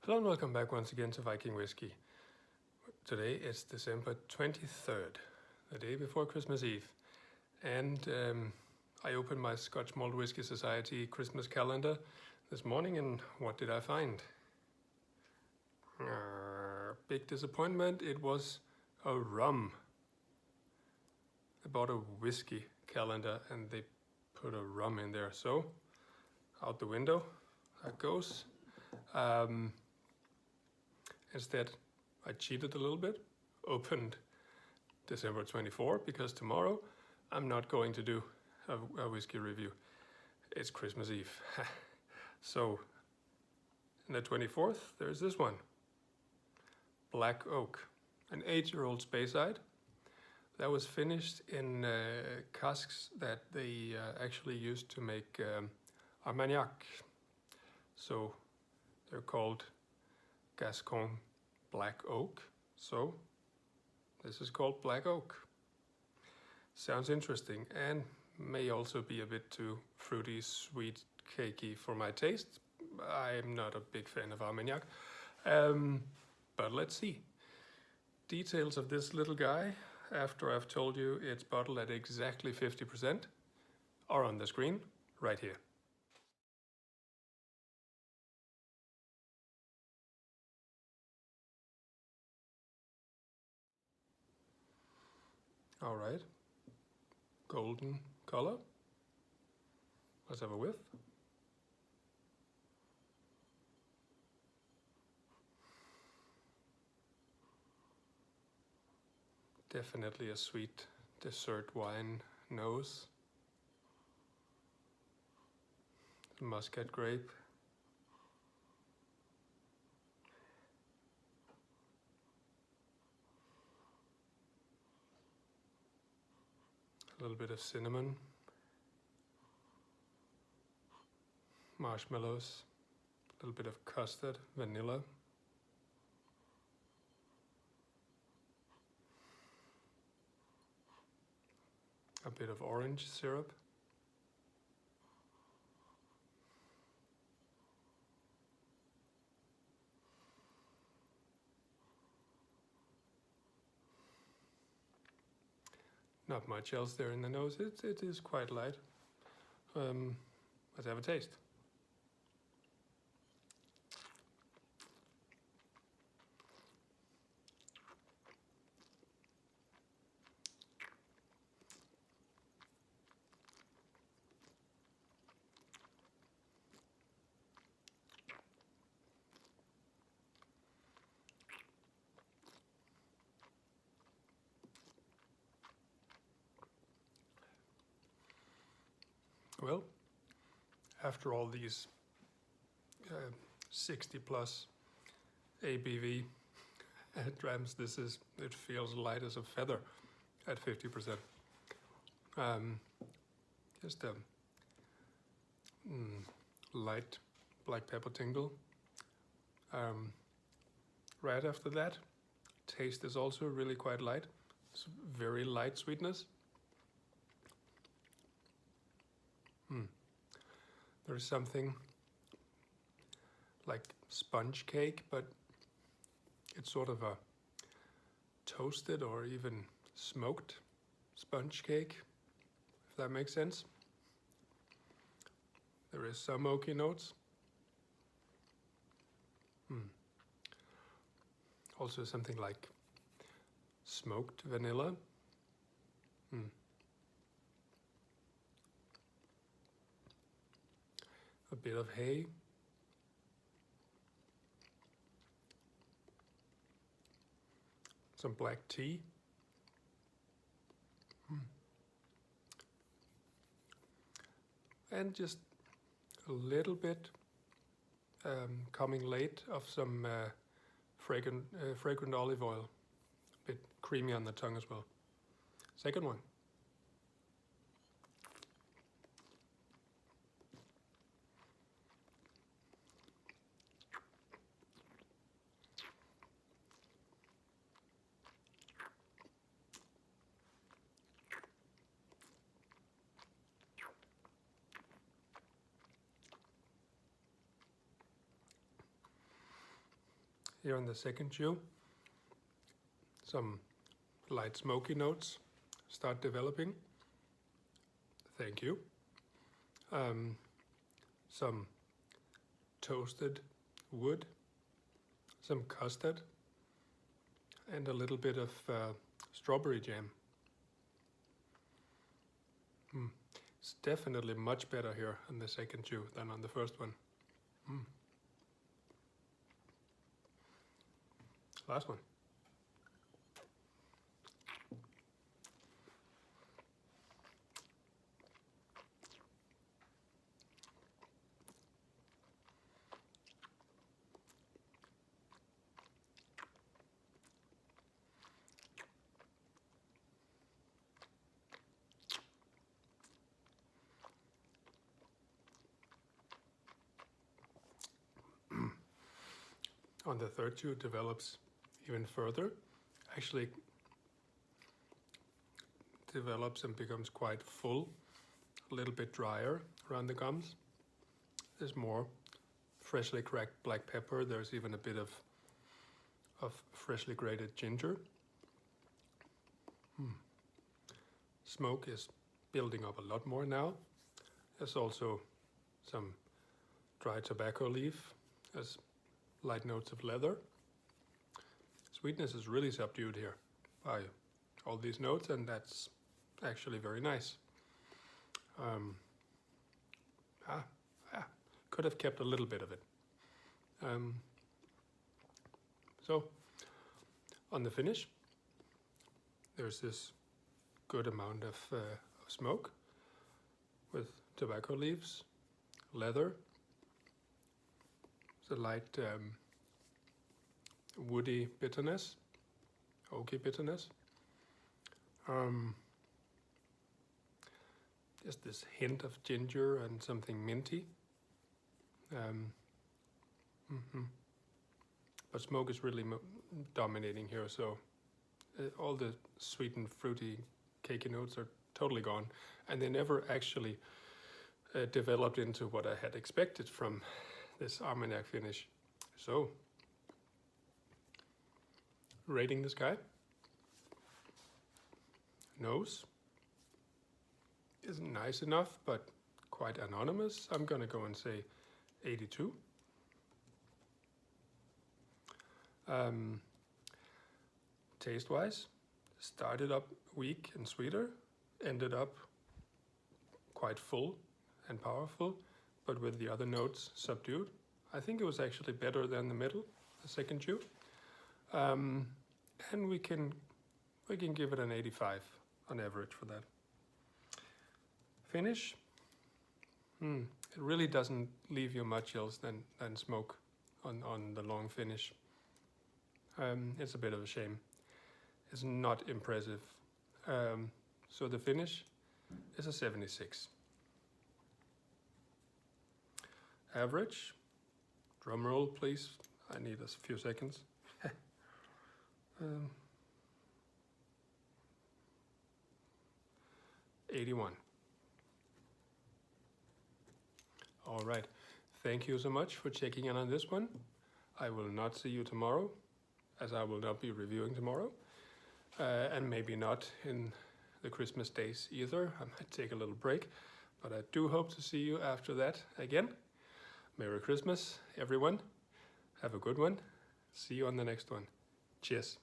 Hello and welcome back once again to Viking Whiskey. Today is December 23rd, the day before Christmas Eve. And I opened my Scotch Malt Whisky Society Christmas calendar this morning, and what did I find? Big disappointment, it was a rum. I bought a whiskey calendar and they put a rum in there, so out the window that goes. Instead, I cheated a little bit, opened December 24 because tomorrow I'm not going to do a whiskey review. It's Christmas Eve. So, on the 24th, there's this one. Black Oak, an 8-year-old Speyside that was finished in casks that they actually used to make Armagnac. So, they're called Gascon Black Oak, so this is called Black Oak. Sounds interesting and may also be a bit too fruity, sweet, cakey for my taste. I'm not a big fan of Armagnac, but let's see. Details of this little guy, after I've told you it's bottled at exactly 50%, are on the screen right here. All right, golden color. Let's have a whiff. Definitely a sweet dessert wine nose. Muscat grape. A little bit of cinnamon, marshmallows, a little bit of custard, vanilla. A bit of orange syrup. Not much else there in the nose. It is quite light. Let's have a taste. Well, after all these 60 plus ABV drams, it feels light as a feather at 50%. Just a light black pepper tingle. Right after that, taste is also really quite light. It's very light sweetness. There's something like sponge cake, but it's sort of a toasted or even smoked sponge cake, if that makes sense. There is some oaky notes. Also something like smoked vanilla. A bit of hay. Some black tea. And just a little bit coming late of some fragrant olive oil. A bit creamy on the tongue as well. Second one. here on the second chew. Some light smoky notes start developing. Thank you. Some toasted wood, some custard, and a little bit of strawberry jam. It's definitely much better here on the second chew than on the first one. Last one. On the third chew, it develops even further. Actually develops and becomes quite full, a little bit drier around the gums. There's more freshly cracked black pepper. There's even a bit of freshly grated ginger. Smoke is building up a lot more now. There's also some dried tobacco leaf. There's light notes of leather. Sweetness is really subdued here by all these notes, and that's actually very nice. Could have kept a little bit of it. So on the finish, there's this good amount of smoke with tobacco leaves, leather. It's a light woody bitterness, oaky bitterness. Just this hint of ginger and something minty. But smoke is really dominating here, so all the sweet and fruity cakey notes are totally gone, and they never actually developed into what I had expected from this Armagnac finish. So, rating this guy. Nose isn't nice enough, but quite anonymous. I'm gonna go and say 82. Taste-wise, started up weak and sweeter, ended up quite full and powerful, but with the other notes subdued. I think it was actually better than the middle, the second chew. And we can give it an 85 on average for that. Finish, it really doesn't leave you much else than smoke on the long finish. It's a bit of a shame. It's not impressive. So the finish is a 76. Average, drum roll please, I need a few seconds. 81. All right, thank you so much for checking in on this one. I will not see you tomorrow, as I will not be reviewing tomorrow, and maybe not in the Christmas days either. I might take a little break, but I do hope to see you after that again. Merry Christmas, everyone. Have a good one. See you on the next one. Cheers.